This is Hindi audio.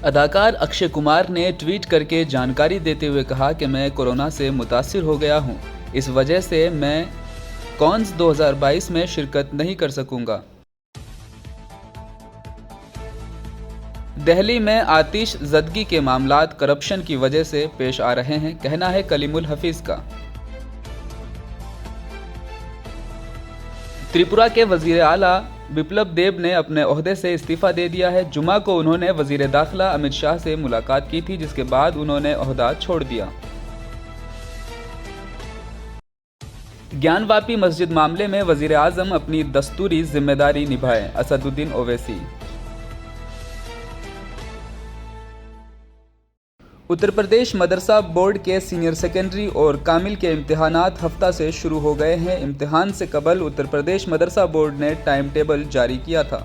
अदाकार अक्षय कुमार ने ट्वीट करके जानकारी देते हुए कहा कि मैं कोरोना से मुतासिर हो गया हूं, इस वजह से मैं कॉन्स 2022 में शिरकत नहीं कर सकूंगा। दिल्ली में आतिश ज़दगी के मामलात करप्शन की वजह से पेश आ रहे हैं, कहना है कलीमुल हफीज का। त्रिपुरा के वजीर आला बिप्लब देब ने अपने ओहदे से इस्तीफा दे दिया है। जुमा को उन्होंने वजीर दाखिला अमित शाह से मुलाकात की थी, जिसके बाद उन्होंने ओहदा छोड़ दिया। ज्ञानवापी मस्जिद मामले में वजीर आजम अपनी दस्तूरी जिम्मेदारी निभाए, असदुद्दीन ओवैसी। उत्तर प्रदेश मदरसा बोर्ड के सीनियर सेकेंडरी और कामिल के इम्तिहानात हफ्ता से शुरू हो गए हैं। इम्तिहान से कबल उत्तर प्रदेश मदरसा बोर्ड ने टाइम टेबल जारी किया था।